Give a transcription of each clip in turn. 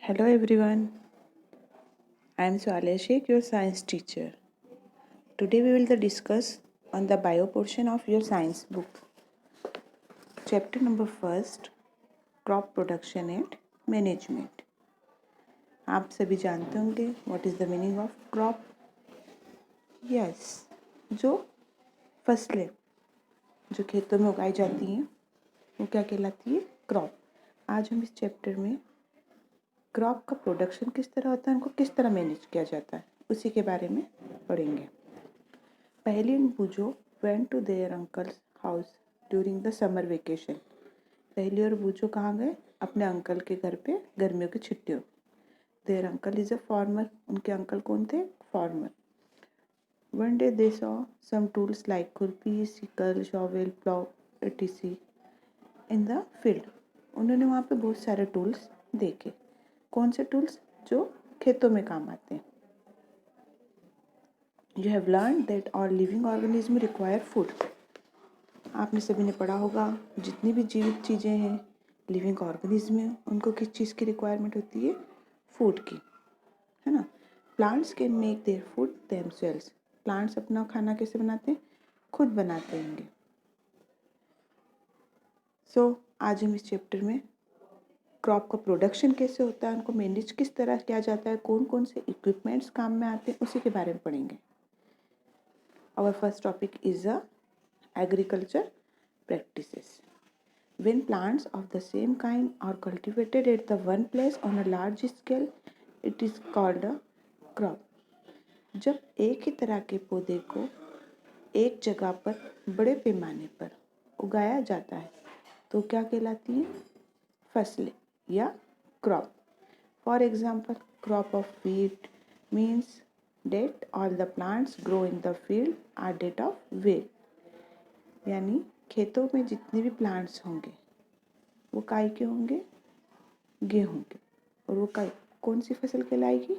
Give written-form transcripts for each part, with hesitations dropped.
Hello everyone, I am Swale Sheikh, your science teacher. Today we will discuss on the bio portion of your science book. Chapter number first, crop production and management. आप सभी जानते होंगे what is the meaning of crop? Yes, जो फसलें जो खेतों में उगाई जाती हैं वो क्या कहलाती है? क्रॉप। आज हम इस चैप्टर में क्रॉप का प्रोडक्शन किस तरह होता है, उनको किस तरह मैनेज किया जाता है, उसी के बारे में पढ़ेंगे। Paheli and Boojho went to their uncle's house during the summer vacation. Paheli और बूजो कहाँ गए? अपने अंकल के घर पे गर्मियों की छुट्टियों। Their uncle is a farmer, उनके अंकल कौन थे? Farmer. One day they saw some tools like khurpi, sickle, shovel, plough etc in the field. उन्होंने वहाँ पे बहुत सारे टूल्स देखे। कौन से टूल्स? जो खेतों में काम आते हैं। You have learned that all living organisms require food. आपने सभी ने पढ़ा होगा जितनी भी जीवित चीज़ें हैं, लिविंग ऑर्गेनिज्म हैं, उनको किस चीज़ की रिक्वायरमेंट होती है? फूड की, है ना। Plants can make their food themselves. Plants अपना खाना कैसे बनाते हैं? खुद बनाते होंगे। आज हम इस चैप्टर में क्रॉप का प्रोडक्शन कैसे होता है, उनको मैनेज किस तरह किया जाता है, कौन कौन से इक्विपमेंट्स काम में आते हैं, उसी के बारे में पढ़ेंगे। Our first topic is agriculture practices. When plants of the same kind are cultivated at the one place on a large scale, it is called a crop. जब एक ही तरह के पौधे को एक जगह पर बड़े पैमाने पर उगाया जाता है तो क्या कहलाती है? फसलें या crop. For example, crop of wheat means that all the plants grow in the field are that of wheat. यानी खेतों में जितने भी प्लांट्स होंगे वो काय के होंगे? गेहूं के। और वो काय कौन सी फसल कहलाएगी?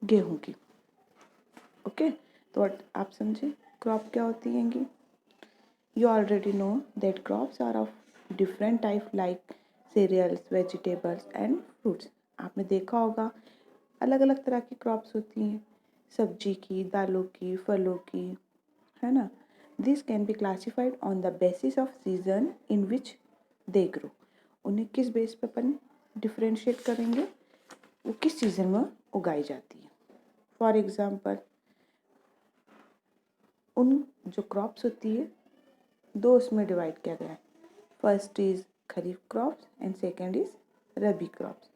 गेहूं की। ओके, तो आप समझे क्रॉप क्या होती हैंगी। You already know that crops are of different type like cereals, vegetables and fruits. आपने देखा होगा अलग अलग तरह की क्रॉप्स होती हैं, सब्जी की, दालों की, फलों की, है ना। This can be classified on the basis off season in which they grow. उन्हें किस बेस पर अपन डिफ्रेंशिएट करेंगे? वो किस सीजन में उगाई जाती है। फॉर एग्जाम्पल, उन जो क्रॉप्स होती है दो उसमें डिवाइड किया गया है। First is kharif crops and second is rabi crops.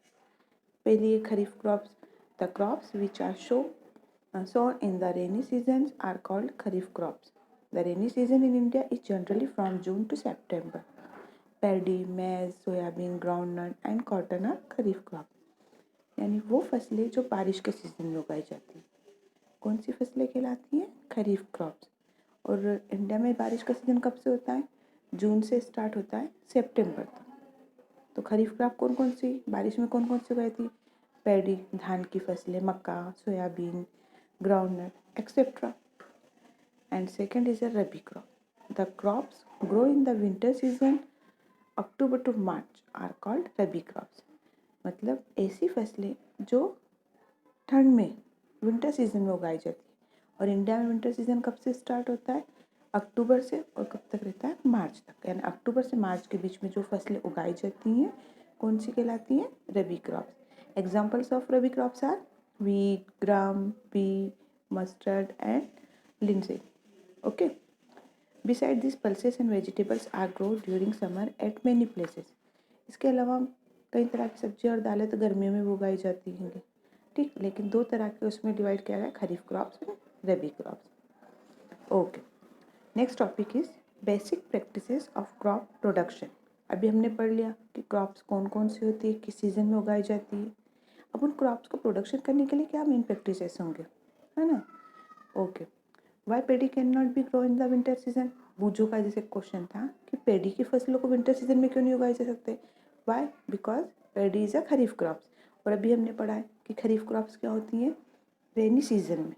पहली है kharif crops. The crops which are sown in the rainy seasons are called kharif crops. The rainy season in India is generally from June to September. Paddy, maize, soybean, groundnut and cotton are kharif crops. यानी वो फसलें जो बारिश के season में उगाई जाती हैं। कौन सी फसलें कहलाती हैं? खरीफ क्रॉप्स। और इंडिया में बारिश का सीजन कब से होता है? जून से स्टार्ट होता है सितंबर तक। तो खरीफ क्रॉप कौन कौन सी बारिश में कौन कौन सी उगाई थी? पैडी, धान की फसलें, मक्का, soybean, groundnut etc. And second is a rabi crop. The crops grow in the winter season October to March are called rabi crops. मतलब ऐसी फसलें जो ठंड में विंटर सीजन में उगाई जाती है। और इंडिया में विंटर सीजन कब से स्टार्ट होता है? अक्टूबर से, और कब तक रहता है? मार्च तक। यानी अक्टूबर से मार्च के बीच में जो फसलें उगाई जाती हैं कौन सी कहलाती हैं? Rabi crops. Examples of rabi crops are wheat, gram, pea, mustard and linseed. Okay. Besides these pulses and vegetables are grown during summer at many places. इसके अलावा कई तरह की सब्जियाँ और दालें तो गर्मियों में उगाई जाती हैं, ठीक। लेकिन दो तरह के उसमें डिवाइड किया गया, kharif crops and rabi crops. Okay, next topic is basic practices of crop production. अभी हमने पढ़ लिया कि क्रॉप्स कौन कौन सी होती है, किस सीजन में उगाई जाती है। अब उन क्रॉप्स को प्रोडक्शन करने के लिए क्या मेन प्रैक्टिसेस होंगे, है ना। Okay, why paddy can not be grow in the winter season. बूजो का जैसे क्वेश्चन था कि पेडी की फसलों को विंटर सीजन में क्यों नहीं उगाए जा सकते? Why? Because paddy is a kharif crops. और अभी हमने पढ़ा है कि खरीफ क्रॉप्स क्या होती हैं? रेनी सीजन में,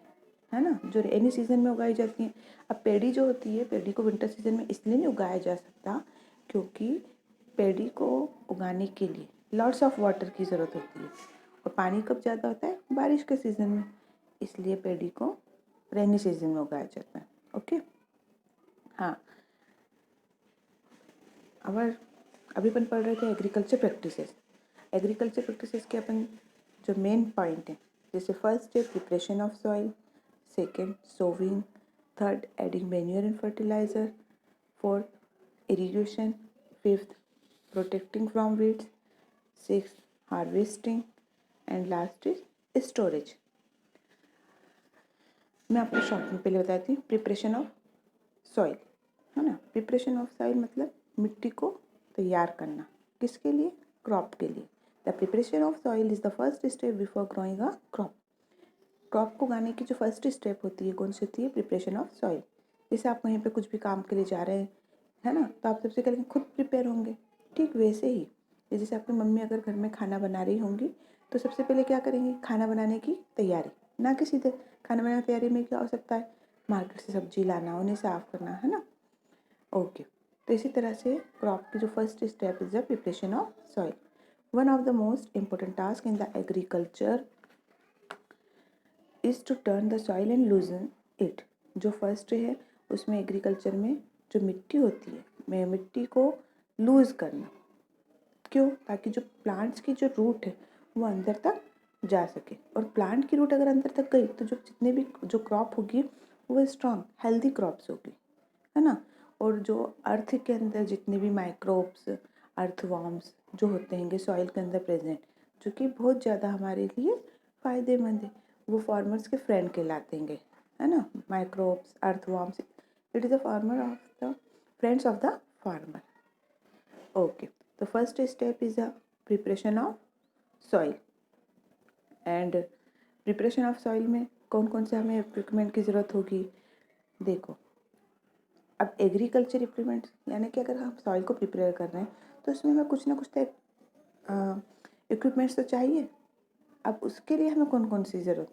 है ना, जो रेनी सीजन में उगाई जाती हैं। अब पेडी जो होती है, पेडी को विंटर सीजन में इसलिए नहीं उगाया जा सकता क्योंकि पेडी को उगाने के लिए लॉट्स ऑफ वाटर की ज़रूरत होती है। और पानी कब ज़्यादा होता है? बारिश के सीज़न में, इसलिए पैडी को रेनी सीजन में उगाया जाता है। ओके, हाँ। अभी अपन पढ़ रहे थे एग्रीकल्चर प्रैक्टिसेस। एग्रीकल्चर प्रैक्टिसेस के अपन जो मेन पॉइंट है, जैसे फर्स्ट है preparation of soil, second sowing, third adding manure and fertiliser, fourth irrigation, fifth protecting from weeds, six harvesting and last is storage. मैं आपको शॉर्ट में पहले बताती हूँ प्रिपरेशन ऑफ सॉइल, है ना। प्रिपरेशन ऑफ सॉइल मतलब मिट्टी को तैयार करना, किसके लिए? क्रॉप के लिए। The preparation of soil is the first step before growing a crop. Crop को उगाने की जो फर्स्ट स्टेप होती है कौन सी होती है? Preparation of soil. जैसे आप कहीं पे कुछ भी काम के लिए जा रहे हैं, है ना, तो आप सबसे पहले खुद प्रिपेयर होंगे। ठीक वैसे ही जैसे आपकी मम्मी अगर घर में खाना बना रही होंगी तो सबसे पहले क्या करेंगी? खाना बनाने की तैयारी, ना कि सीधे खाना बनाने की तैयारी में क्या हो सकता है? मार्केट से सब्जी लाना, उन्हें साफ करना, है ना। ओके, तो इसी तरह से क्रॉप की जो first step is the preparation of soil. One of the most important task in the agriculture is to turn the soil and loosen it. जो फर्स्ट है उसमें एग्रीकल्चर में जो मिट्टी होती है, मैं मिट्टी को लूज करना। क्यों? ताकि जो प्लांट्स की जो रूट है वो अंदर तक जा सके, और प्लांट की रूट अगर अंदर तक गई तो जो जितने भी जो क्रॉप होगी वो स्ट्रॉन्ग हेल्दी क्रॉप्स होगी, है ना। और जो अर्थ के अंदर जितने भी माइक्रोब्स, अर्थवॉर्म्स जो होते हैं सॉइल के अंदर प्रेजेंट, जो कि बहुत ज़्यादा हमारे लिए फ़ायदेमंद है, वो फार्मर्स के फ्रेंड कहलाते हैं, है ना। Microbes, earthworms, it is a farmer of the friends of the farmer. Okay, तो first step is the preparation of soil. And preparation of soil में कौन कौन से हमें इक्विपमेंट की ज़रूरत होगी? देखो, अब एग्रीकल्चर इक्विपमेंट यानी कि अगर हम सॉइल को प्रिपेयर कर रहे हैं तो उसमें हमें कुछ ना कुछ तो इक्विपमेंट्स तो चाहिए। अब उसके लिए हमें कौन कौन सी ज़रूरत?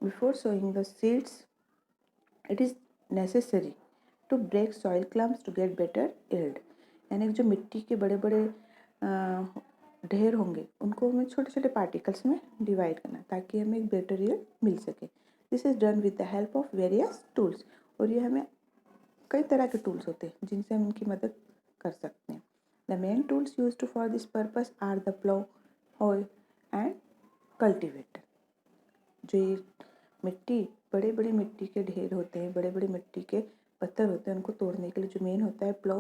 Before sowing the seeds it is necessary to break soil clumps to get better yield. यानी जो मिट्टी के बड़े बड़े ढेर होंगे उनको हमें छोटे छोटे पार्टिकल्स में डिवाइड करना ताकि हमें एक बेटर यील्ड मिल सके। This is done with the help of various tools. और ये हमें कई तरह के टूल्स होते हैं जिनसे हम उनकी मदद कर सकते हैं। The main tools used for this purpose are the plough, hoe and cultivator. जो ये मिट्टी, बड़े बड़े मिट्टी के ढेर होते हैं, बड़े बड़े मिट्टी के पत्थर होते हैं, उनको तोड़ने के लिए जो मेन होता है प्लो,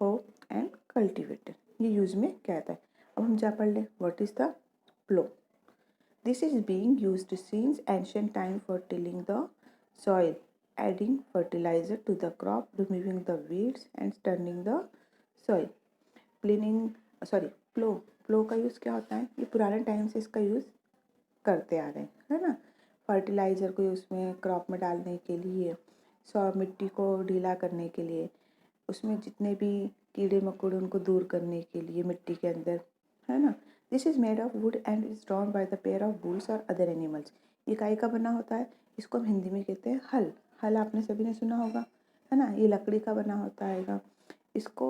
हो एंड कल्टीवेटर, ये यूज में क्या आता है। अब हम जा पढ़ लें what is the plough. This is being used since ancient time for tilling the soil, adding fertilizer to the crop, removing the weeds and turning the soil. प्लो का यूज़ क्या होता है? ये पुराने टाइम से इसका यूज़ करते आ रहे हैं, है ना। फर्टिलाइज़र को उसमें क्रॉप में डालने के लिए, मिट्टी को ढीला करने के लिए, उसमें जितने भी कीड़े मकोड़े उनको दूर करने के लिए मिट्टी के अंदर, है ना। This is made of would and is drawn by the pair of bulls और अदर एनिमल्स। ये काय का बना होता है? इसको हम हिंदी में कहते हैं हल। हल आपने सभी ने सुना होगा, है ना। ये लकड़ी का बना होता है। इसको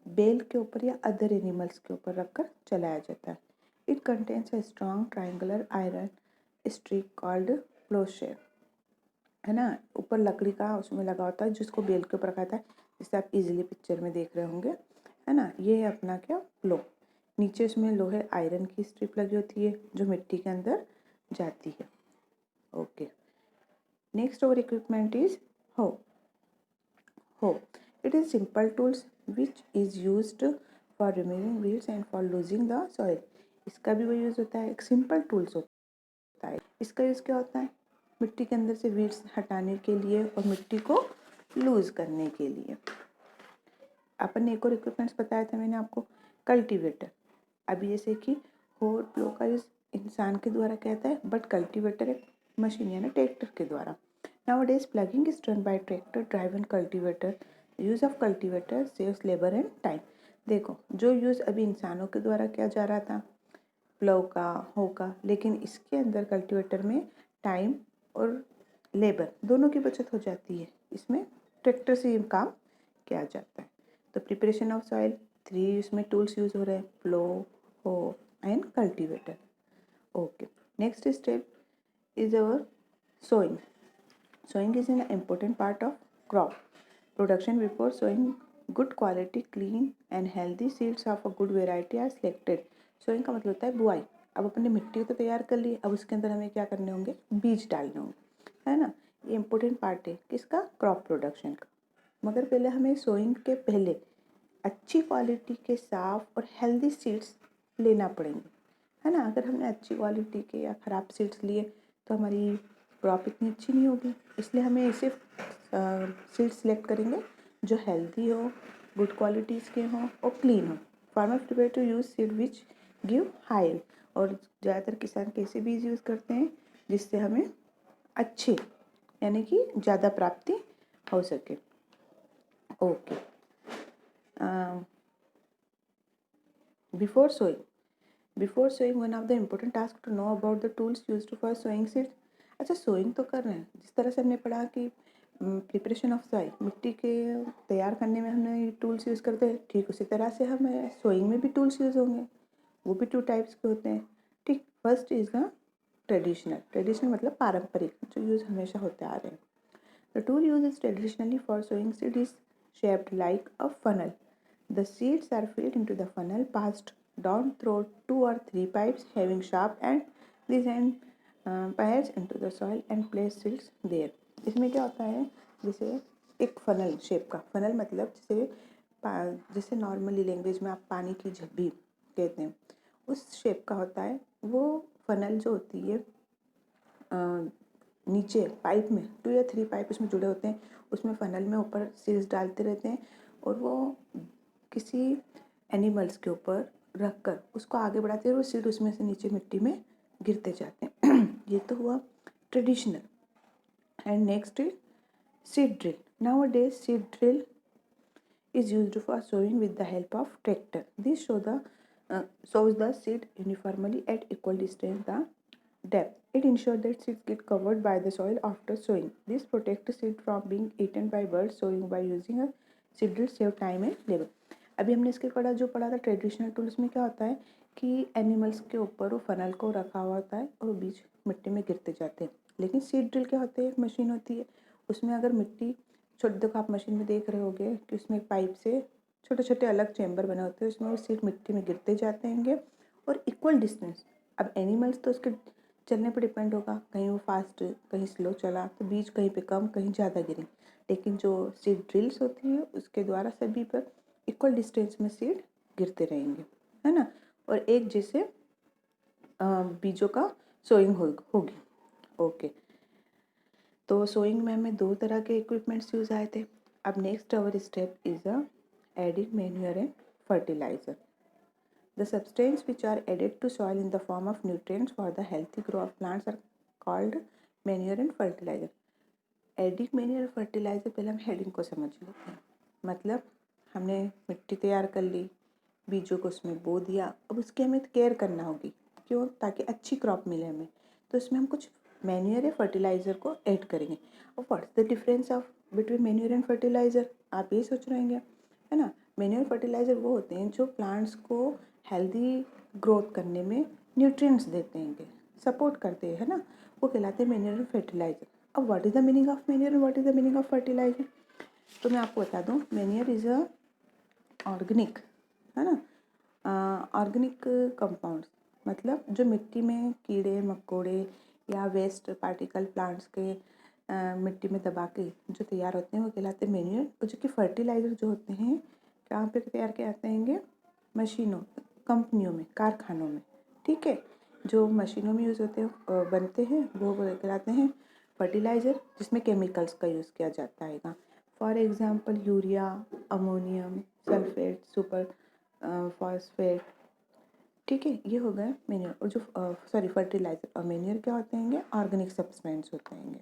बेल के ऊपर या अदर एनिमल्स के ऊपर रखकर चलाया जाता है। It contains a strong triangular iron strip called ploughshare, है ना। ऊपर लकड़ी का उसमें लगा होता है जिसको बेल के ऊपर रखा था, जिससे आप इजीली पिक्चर में देख रहे होंगे, है ना। ये है अपना क्या? प्लो। नीचे उसमें लोहे आयरन की स्ट्रिप लगी होती है जो मिट्टी के अंदर जाती है। ओके, नेक्स्ट और इक्विपमेंट इज हो। It is simple tools which is used for removing weeds and for losing the soil. इसका भी वही यूज होता है, एक सिंपल टूल्स होता है। इसका यूज क्या होता है? मिट्टी के अंदर से वीड्स हटाने के लिए और मिट्टी को लूज करने के लिए। अपन ने एक और इक्विपमेंट्स बताया था मैंने आपको, कल्टीवेटर। अभी जैसे कि हो और प्लो का यूज इंसान के द्वारा कहता है, बट कल्टीवेटर एक मशीन यानी ट्रैक्टर के द्वारा। Nowadays, plugging is done by tractor-driven cultivator. The use of cultivator saves labor and time. देखो, जो यूज़ अभी इंसानों के द्वारा किया जा रहा था प्लो का, हो का, लेकिन इसके अंदर कल्टीवेटर में टाइम और लेबर दोनों की बचत हो जाती है। इसमें ट्रैक्टर से ये काम किया जाता है। तो प्रिपरेशन ऑफ सॉइल 3 इसमें टूल्स यूज़ हो रहे हैं, प्लो, हो and cultivator. Okay, Next step is our sowing. Sowing is an important part of crop production. Before sowing, good quality, clean and healthy seeds of a good variety are selected. Sowing का मतलब होता है बुआई. अब अपने मिट्टी तो तैयार कर ली, अब उसके अंदर हमें क्या करने होंगे, बीज डालने होंगे, है ना. ये इम्पोर्टेंट पार्ट है किसका, क्रॉप प्रोडक्शन का. मगर पहले हमें सोइंग के पहले अच्छी क्वालिटी के साफ और हेल्दी सीड्स लेना पड़ेंगे, है ना. अगर हमने अच्छी क्वालिटी के या ख़राब सीड्स लिए तो हमारी क्रॉप इतनी अच्छी नहीं होगी. इसलिए हमें सिर्फ सीड्स सेलेक्ट करेंगे जो हेल्दी हो, गुड क्वालिटीज़ के हों और क्लीन हो. Farmer prefer to use seed which give high. और ज़्यादातर किसान कैसे बीज यूज़ करते हैं जिससे हमें अच्छे यानी कि ज़्यादा प्राप्ति हो सके. Okay. Before sowing, one of the important tasks to know about the tools used for sowing seeds. अच्छा, सोइंग तो कर रहे हैं, जिस तरह से हमने पढ़ा कि प्रिपरेशन ऑफ सॉइल, मिट्टी के तैयार करने में हमने टूल्स यूज़ करते हैं, ठीक उसी तरह से हमें सोइंग में भी टूल्स यूज़ होंगे. वो भी 2 टाइप्स के होते हैं. ठीक, फर्स्ट इज़ द ट्रेडिशनल मतलब पारंपरिक, जो यूज़ हमेशा होते आ रहे हैं. The tool used traditionally for sowing seed is shaped like a funnel. The seeds are filled into the funnel, passed down through 2 or 3 pipes having sharp end. These end pass into the soil and place seeds there. इसमें क्या होता है, जैसे एक funnel shape का, funnel मतलब जैसे normally language में आप पानी की झब्बी कहते हैं, उस शेप का होता है. वो फनल जो होती है नीचे पाइप में 2 या 3 पाइप उसमें जुड़े होते हैं, उसमें फनल में ऊपर सीड्स डालते रहते हैं और वो किसी एनिमल्स के ऊपर रख कर उसको आगे बढ़ाते हैं और सीड उसमें से नीचे मिट्टी में गिरते जाते हैं. ये तो हुआ traditional. And next is seed drill. Nowadays seed drill is used for sowing with the help of tractor. This sows the seed uniformly at equal distance the depth. It ensures that seeds get covered by the soil after sowing. This protects seed from being eaten by birds. Sowing by using a seed drill save time and labor. अभी हमने इसके जो पढ़ा था traditional tools में क्या होता है कि एनिमल्स के ऊपर वो फनल को रखा हुआ होता है और वो बीज मिट्टी में गिरते जाते हैं. लेकिन सीड ड्रिल क्या होता है, एक मशीन होती है, उसमें अगर मिट्टी छोटे, देखो आप मशीन में देख रहे होगे कि उसमें एक पाइप से छोटे छोटे अलग चैम्बर बने होते हैं, उसमें वो सीड मिट्टी में गिरते जाते हैं और इक्वल डिस्टेंस. अब एनिमल्स तो उसके चलने पर डिपेंड होगा, कहीं वो फास्ट कहीं स्लो चला तो बीज कहीं पे कम कहीं ज़्यादा गिरे. लेकिन जो सीड ड्रिल्स होती है उसके द्वारा सभी पर इक्वल डिस्टेंस में सीड गिरते रहेंगे, है ना. और एक जैसे बीजों का सोइंग होगी. ओके. तो सोइंग में हमें 2 तरह के इक्विपमेंट्स यूज़ आए थे. अब next our step is adding manure and fertiliser. The substances which are added to soil in the form of nutrients for the healthy growth of plants are called manure and fertilizer. Adding manure और fertiliser, पहले हम heading को समझ लेते हैं. मतलब हमने मिट्टी तैयार कर ली, बीजों को उसमें बो दिया, अब उसकी हमें केयर करना होगी. क्यों, ताकि अच्छी क्रॉप मिले हमें. तो इसमें हम कुछ मैन्योर या फर्टिलाइज़र को ऐड करेंगे. और what's the difference of between manure and fertiliser, आप ये सोच रहे हैं, है ना. मैन्योर फर्टिलाइज़र वो होते हैं जो प्लांट्स को हेल्दी ग्रोथ करने में न्यूट्रिएंट्स देते हैं, सपोर्ट करते हैं, है ना. वो कहलाते हैं मैन्योर एंड फर्टिलाइज़र. अब what is the meaning of manure and what is the meaning of fertiliser. तो मैं आपको बता दूँ, मैन्योर इज़ अ ऑर्गेनिक, है ना, ऑर्गेनिक कंपाउंड्स, मतलब जो मिट्टी में कीड़े मकोड़े या वेस्ट पार्टिकल प्लांट्स के मिट्टी में दबा के जो तैयार होते हैं वो कहलाते हैं मैन्योर. और जो कि फर्टिलाइज़र जो होते हैं कहाँ पे तैयार किए जाते हैं, मशीनों, कंपनियों में, कारखानों में. ठीक है, जो मशीनों में यूज़ होते हैं बनते हैं वो कहलाते हैं फर्टिलाइज़र, जिसमें केमिकल्स का यूज़ किया जाता है. For example urea, ammonium sulphate, super phosphate. ठीक है, ये हो गए मैन्योर. और जो फर्टिलाइज़र और मैन्योर क्या होते हैं, ऑर्गेनिक सब्सटेंस होते हैं.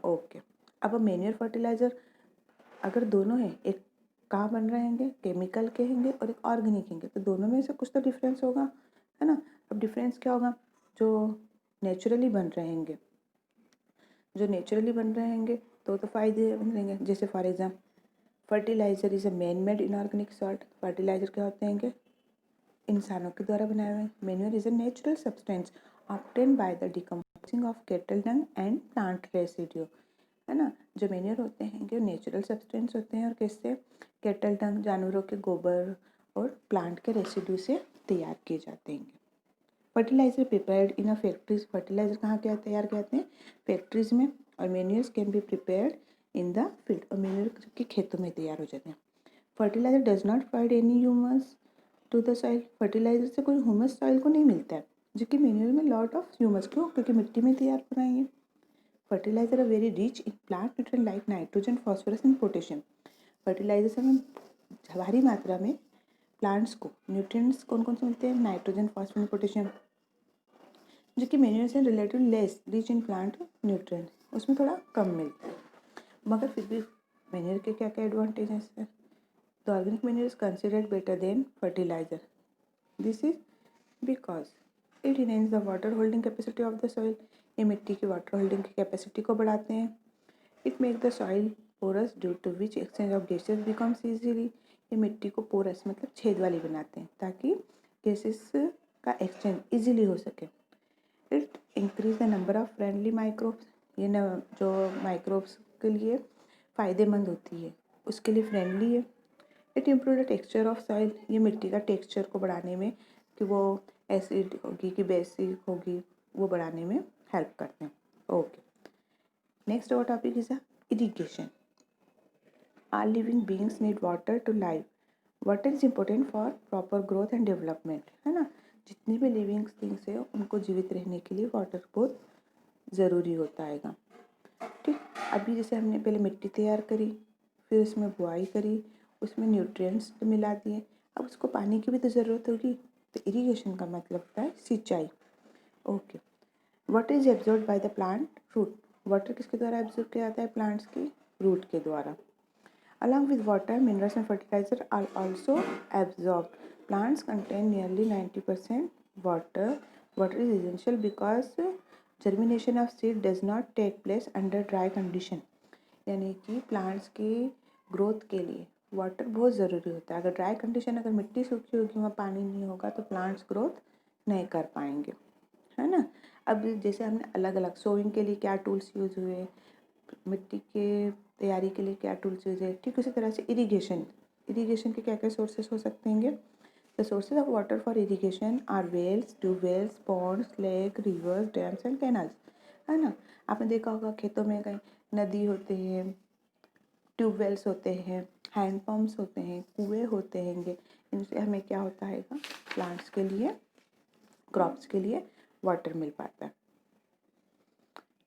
ओके. अब मैन्योर फर्टिलाइज़र अगर दोनों हैं, एक कहाँ बन रहे हैं, केमिकल के हैं और एक ऑर्गेनिक हैं, तो दोनों में से कुछ तो डिफरेंस होगा, है ना. अब डिफरेंस क्या होगा, जो नेचुरली बन रहे हैं, जो नेचुरली बन रहे हैं तो फ़ायदे बन रहेंगे. जैसे for example fertiliser is a man made inorganic salt. Fertiliser क्या होते हैं, इंसानों के द्वारा बनाए हुए हैं। Manure is a natural substance obtain by the decomposing of cattle Dang and plant residue, है ना। जो मैन्योर होते हैं जो नेचुरल सब्सटेंस होते हैं और किससे, कैटल डंग जानवरों के गोबर और प्लांट के रेसिड्यू से तैयार किए जाते हैं। Fertiliser prepared in a factories, fertiliser कहाँ क्या तैयार करते हैं, फैक्ट्रीज में। और manures can be prepared in the field, और मैन्योर के खेतों में तैयार हो जाते हैं। Fertiliser does not provide any humus to the soil, fertiliser से कोई ह्यूमस सॉइल को नहीं मिलता है, जबकि मैन्योर में लॉट ऑफ ह्यूमस, क्यों, क्योंकि मिट्टी में तैयार बनाई है। Fertiliser are very rich in plant nutrient like nitrogen, phosphorus and potassium. Fertiliser से हमें भारी मात्रा में प्लांट्स को न्यूट्रिएंट्स कौन कौन से मिलते हैं, नाइट्रोजन, फॉस्फोरस, पोटेशियम, जो कि मैन्योर से relative less rich in plant nutrient, उसमें थोड़ा कम मिलता है। मगर फिर भी मैन्योर के क्या क्या एडवांटेजेस हैं। The organic manure is considered better than fertiliser, this is because it enhance the water holding capacity of the soil, ये मिट्टी की वाटर होल्डिंग की कैपेसिटी को बढ़ाते हैं। It make the soil porous due to which exchange of gases becomes easily, ये मिट्टी को पोरस मतलब छेद वाली बनाते हैं ताकि गैसेस का एक्सचेंज ईजिली हो सके। It increase the number of friendly microbes, ये न जो माइक्रोब्स के लिए फ़ायदेमंद होती है उसके लिए फ्रेंडली है। It improve the texture of soil, ये मिट्टी का टेक्सचर को बढ़ाने में, कि वो एसिड होगी कि बेसिक होगी, वो बढ़ाने में हेल्प करते हैं। Okay, next our topic is irrigation. All living beings need water to live. Water is important for proper growth and development, है ना। जितनी भी लिविंग थिंग्स है उनको जीवित रहने के लिए वाटर बहुत ज़रूरी होता है। ठीक, अभी जैसे हमने पहले मिट्टी तैयार करी, फिर उसमें बुआई करी, उसमें न्यूट्रिएंट्स मिला दिए, अब उसको पानी की भी तो ज़रूरत होगी, तो इरिगेशन का मतलब होता है सिंचाई। Okay, water is absorb by the plant root, water किसके द्वारा एब्जॉर्ब किया जाता है, प्लांट्स की रूट के द्वारा। Along with water, minerals and fertilizer are also absorbed. Plants contain nearly 90% water. Water is essential because germination of seed does not take place under dry condition. यानी कि प्लांट्स की growth के लिए water बहुत ज़रूरी होता है। अगर ड्राई कंडीशन, अगर मिट्टी सूखी होगी, वहाँ पानी नहीं होगा, तो प्लांट्स ग्रोथ नहीं कर पाएंगे, है ना। अब जैसे हमने अलग अलग सोइंग के लिए क्या टूल्स यूज़ हुए, मिट्टी के तैयारी के लिए क्या टूल्स यूज है, ठीक उसी तरह से इरिगेशन, इरिगेशन के क्या क्या सोर्सेस हो सकते हैं। The sources of water for irrigation are wells, tubewells, ponds, lake, rivers, dams and canals, है ना। आपने देखा होगा खेतों में कहीं नदी होते हैं, ट्यूबवेल्स होते हैं, हैंडपम्प्स होते हैं, कुएँ होते हैंगे, इनसे हमें क्या होता है, प्लांट्स के लिए, क्रॉप्स के लिए वाटर मिल पाता है।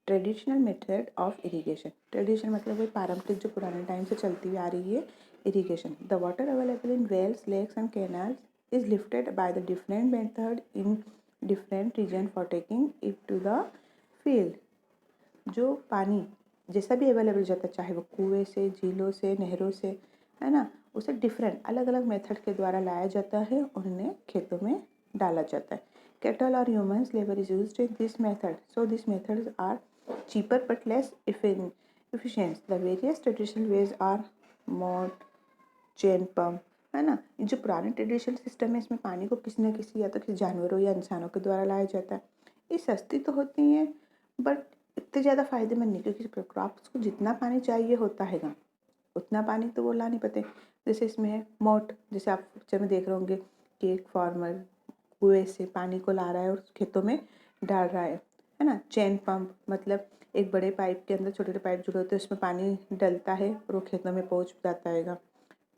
Traditional method of irrigation, tradition मतलब वही पारंपरिक जो पुराने टाइम से चलती हुई आ रही है irrigation. The water available in wells, lakes and canals is lifted by the different method in different region for taking it to the field. जो पानी जैसा भी अवेलेबल हो जाता है, चाहे वो कुएँ से, झीलों से, नहरों से, है ना, उसे डिफरेंट अलग अलग मेथड के द्वारा लाया जाता है और उन्हें खेतों में डाला जाता है। कैटल और humans labour is used in this method, so this methods are cheaper but less efficient. The various traditional ways are मोट, चेन पम्प, है ना। ये जो पुराने ट्रेडिशनल सिस्टम है, इसमें पानी को किसी न किसी या तो किसी जानवरों या इंसानों के द्वारा लाया जाता है। ये सस्ती तो होती हैं बट इतने ज़्यादा फायदेमंद नहीं, क्योंकि क्रॉप्स को जितना पानी चाहिए होता है उतना पानी तो वो ला नहीं पाते। जैसे इसमें है मोट, जैसे आप पिक्चर में देख रहे होंगे कि एक फार्मर कुएं से पानी को ला रहा है और खेतों में डाल रहा है ना। चेन पंप मतलब एक बड़े पाइप के अंदर छोटे छोटे पाइप जुड़े होते हैं, उसमें पानी डलता है और वो खेतों में पहुंच जाता है।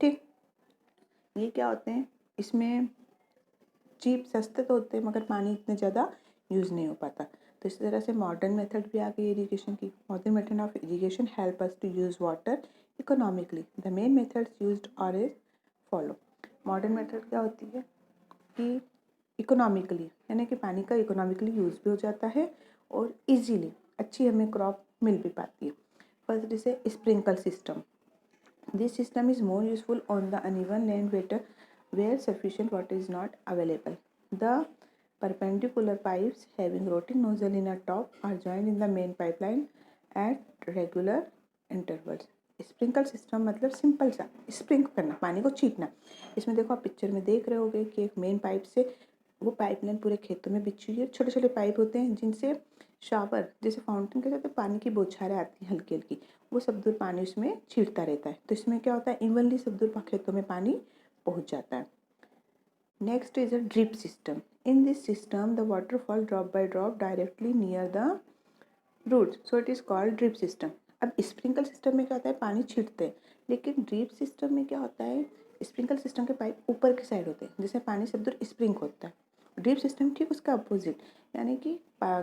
ठीक, ये क्या होते हैं, इसमें चीप सस्ते तो होते हैं मगर पानी इतने ज़्यादा यूज़ नहीं हो पाता। तो इस तरह से मॉडर्न मेथड भी आ गई इरिगेशन की। Modern method of irrigation help us to use water economically. The main methods used are is follow. Modern method क्या होती है कि इकोनॉमिकली, यानी कि पानी का इकोनॉमिकली यूज़ भी हो जाता है और इजीली अच्छी हमें क्रॉप मिल भी पाती है। फर्स्ट इसे sprinkle system. This system is more useful on the uneven land where sufficient water is not available. The perpendicular pipes having rotating nozzle in a top are joined in the main pipeline at regular intervals. Sprinkle system मतलब simple सा स्प्रिंक करना, पानी को छींटना। इसमें देखो आप picture में देख रहे होगे कि एक मेन पाइप से वो पाइपलाइन पूरे खेतों में बिछी हुई है। छोटे छोटे पाइप होते हैं जिनसे शावर जैसे फाउंटेन के साथ पानी की बौछारें आती हैं हल्की हल्की, वो सब दूर पानी उसमें छींटता रहता है। तो इसमें क्या होता है, इवनली सब दूर खेतों में पानी पहुँच जाता है। Next is a drip system. In this system, the water falls drop by drop directly near the roots. So it is called drip system. अब स्प्रिंकल सिस्टम में क्या होता है, पानी छिड़ते हैं, लेकिन ड्रिप सिस्टम में क्या होता है, स्प्रिंकल सिस्टम के पाइप ऊपर की साइड होते हैं जिसमें पानी सब दूर स्प्रिंक होता है। ड्रिप सिस्टम ठीक उसका अपोजिट, यानी कि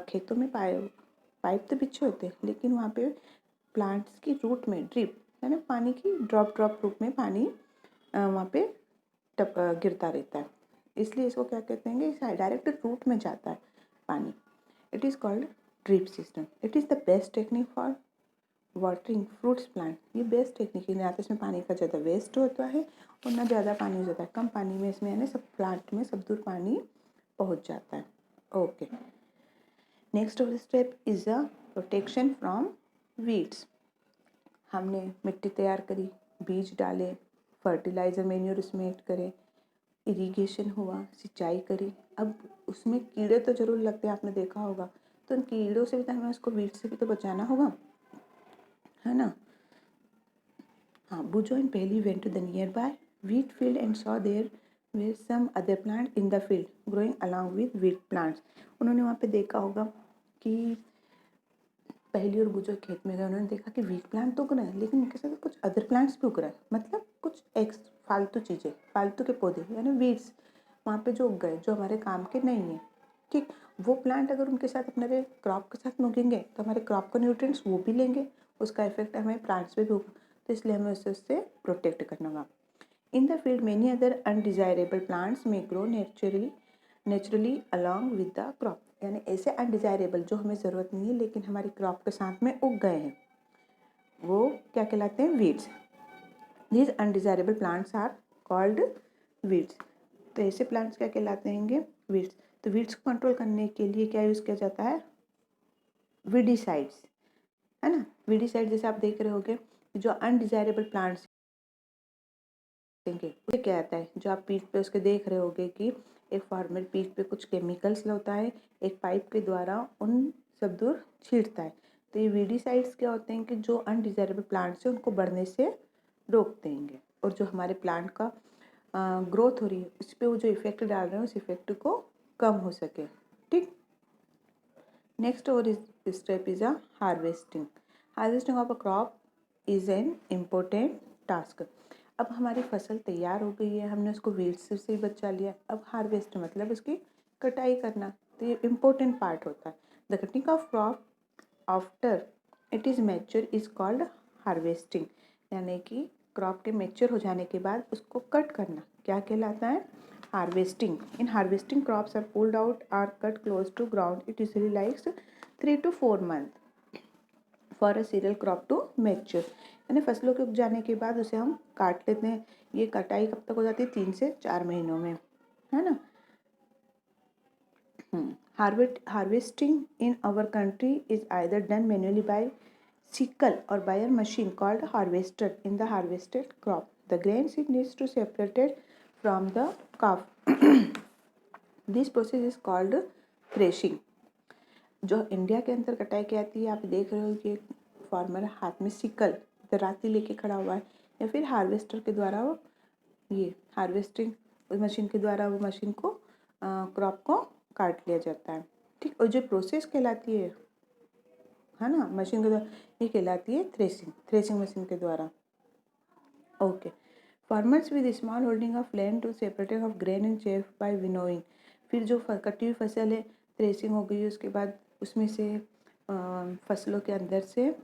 खेतों में पाइप तो बिछे होते हैं लेकिन वहाँ पे प्लांट्स की रूट में ड्रिप यानी पानी की ड्रॉप ड्रॉप रूप में पानी वहाँ पे गिरता रहता है, इसलिए इसको क्या कहते हैं, डायरेक्ट रूट में जाता है पानी। It is called drip system. It is the best technique for watering fruits plant. ये बेस्ट टेक्निक है, ना तो इसमें पानी का ज़्यादा वेस्ट होता है और ना ज़्यादा पानी हो जाता है, कम पानी में इसमें यानी सब प्लांट में सब दूर पानी पहुँच जाता है। Okay, next step is a protection from weeds. हमने मिट्टी तैयार करी, बीज डाले, फर्टिलाइज़र मैन्योर उसमें ऐड करें, इरिगेशन हुआ, सिंचाई करी। अब उसमें कीड़े तो ज़रूर लगते हैं, आपने देखा होगा, तो उन कीड़ों से भी तो हमें उसको वीड से भी तो बचाना होगा, है ना। हाँ, Boojho and Paheli went to the nearby wheat field and saw there were some other plants in the field growing along with wheat plants. उन्होंने वहाँ पे देखा होगा कि पहली और बुजो खेत में गए, उन्होंने देखा कि वीट प्लांट तो उग रहे हैं लेकिन उनके साथ कुछ अदर प्लांट्स भी उग रहे हैं, मतलब कुछ फालतू चीज़ें, फालतू के पौधे यानी वीड्स वहाँ पे जो उग गए जो हमारे काम के नहीं है। ठीक, वो प्लांट अगर उनके साथ अपने क्रॉप के साथ में उगेंगे तो हमारे क्रॉप को न्यूट्रिएंट्स वो भी लेंगे, उसका इफेक्ट हमें प्लांट्स पे भी होगा, तो इसलिए हमें उससे प्रोटेक्ट करना होगा। In the field many other undesirable plants may grow naturally along with the crop, यानी ऐसे अनडिजायरेबल जो हमें ज़रूरत नहीं है लेकिन हमारी क्रॉप के साथ में उग गए हैं, वो क्या कहलाते हैं, weeds. These undesirable plants are called weeds. तो ऐसे प्लांट्स क्या कहलाते हैं, वीड्स। तो वीड्स को कंट्रोल करने के लिए क्या यूज़ किया जाता है, वीडिसाइड्स, है ना। वीडिसाइड जैसे आप देख रहे होगे जो अनडिजायरेबल प्लांट्स देंगे उसे क्या आता है, जो आप पीठ पे उसके देख रहे होगे कि एक फार्मर पीठ पे कुछ केमिकल्स लाता है, एक पाइप के द्वारा उन सब दूर छींटता है। तो ये वीडिसाइड्स क्या होते हैं कि जो अनडिजायरेबल प्लांट्स है उनको बढ़ने से रोक देंगे और जो हमारे प्लांट का ग्रोथ हो रही है उस पर वो जो इफेक्ट डाल रहे हैं उस इफेक्ट को कम हो सके। ठीक, नेक्स्ट और इस step is a harvesting. Harvesting of a crop is an important task. अब हमारी फसल तैयार हो गई है, हमने उसको वीड्स से बचा लिया, अब हार्वेस्ट मतलब उसकी कटाई करना, तो ये इम्पोर्टेंट पार्ट होता है। The cutting of crop after it is mature is called harvesting, यानी कि क्रॉप के मैच्योर हो जाने के बाद उसको कट करना क्या कहलाता है, harvesting. In harvesting crops are pulled out or cut close to ground, it usually likes 3 to 4 months for a cereal crop to mature, यानी फसलों के उग जाने के बाद उसे हम काट लेते हैं। ये कटाई कब तक हो जाती है, 3 से 4 महीनों में, है ना। Harvesting in our country is either done manually by sickle or by a machine called harvester. In the harvested crop, the grain seed needs to separated from the calf. This process is called threshing. जो India के अंदर कटाई की जाती है, आप देख रहे हो कि फार्मर हाथ में सिकल दराती लेके खड़ा हुआ है या फिर हार्वेस्टर के द्वारा वो ये हार्वेस्टिंग मशीन के द्वारा वो मशीन को क्रॉप को काट लिया जाता है। ठीक, और जो प्रोसेस कहलाती है ना मशीन के द्वारा, ये कहलाती है थ्रेसिंग मशीन के द्वारा। Okay, farmers with small holding of land to separating of grain and chaff by winnowing. फिर जो कटी हुई फसल है थ्रेसिंग हो गई उसके बाद उसमें से फसलों के अंदर से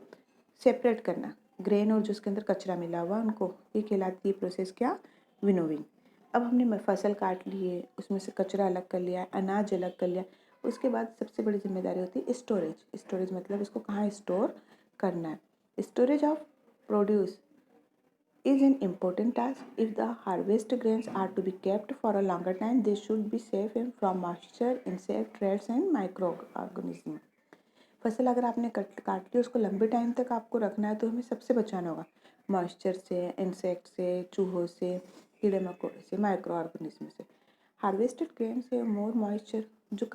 सेपरेट करना ग्रेन और जो उसके अंदर कचरा मिला हुआ उनको, ये कहलाती है प्रोसेस क्या, विनोविंग। अब हमने फसल काट ली है, उसमें से कचरा अलग कर लिया, अनाज अलग कर लिया, उसके बाद सबसे बड़ी जिम्मेदारी होती है स्टोरेज मतलब इसको कहाँ स्टोर करना है। Storage of produce is an important task. If the harvest grains are to be kept for a longer time, they should be safe from moisture, insect, rats and microorganisms. फसल अगर आपने काट ली, उसको लंबे टाइम तक आपको रखना है तो हमें सबसे बचाना होगा, मॉइस्चर से, इंसेक्ट से, चूहों से, कीड़े मकोड़े से, माइक्रो ऑर्गेनिज्म से। हार्वेस्टेड ग्रेन से मोर मॉइस्चर, जो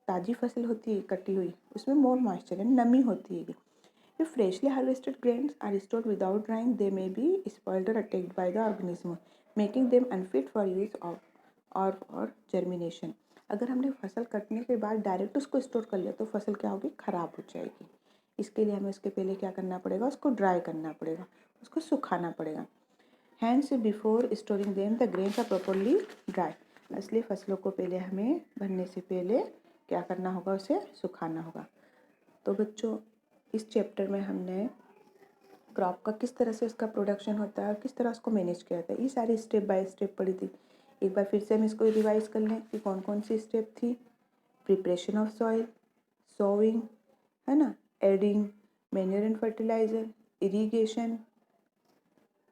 ताज़ी फसल होती है कटी हुई, उसमें मोर मॉइस्चर है, नमी होती है। If freshly harvested grains are stored without drying, they may be spoiled or attacked by the organism, making them unfit for use or for germination. अगर हमने फसल कटने के बाद डायरेक्ट उसको स्टोर कर लिया तो फसल क्या होगी, ख़राब हो जाएगी। इसके लिए हमें उसके पहले क्या करना पड़ेगा, उसको ड्राई करना पड़ेगा, उसको सुखाना पड़ेगा। Hence before storing them the grains are properly dry. इसलिए फसलों को पहले हमें भरने से पहले क्या करना होगा, उसे सुखाना होगा। तो बच्चों, इस चैप्टर में हमने क्रॉप का किस तरह से उसका प्रोडक्शन होता है और किस तरह उसको मैनेज किया जाता है, ये सारी स्टेप बाय स्टेप पढ़ी थी। एक बार फिर से हम इसको रिवाइज कर लें कि कौन कौन सी स्टेप थी। प्रिपरेशन ऑफ सॉइल, सोइंग, है ना, adding manure and fertiliser, irrigation,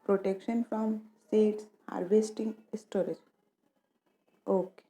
protection from seeds, harvesting, storage. Okay.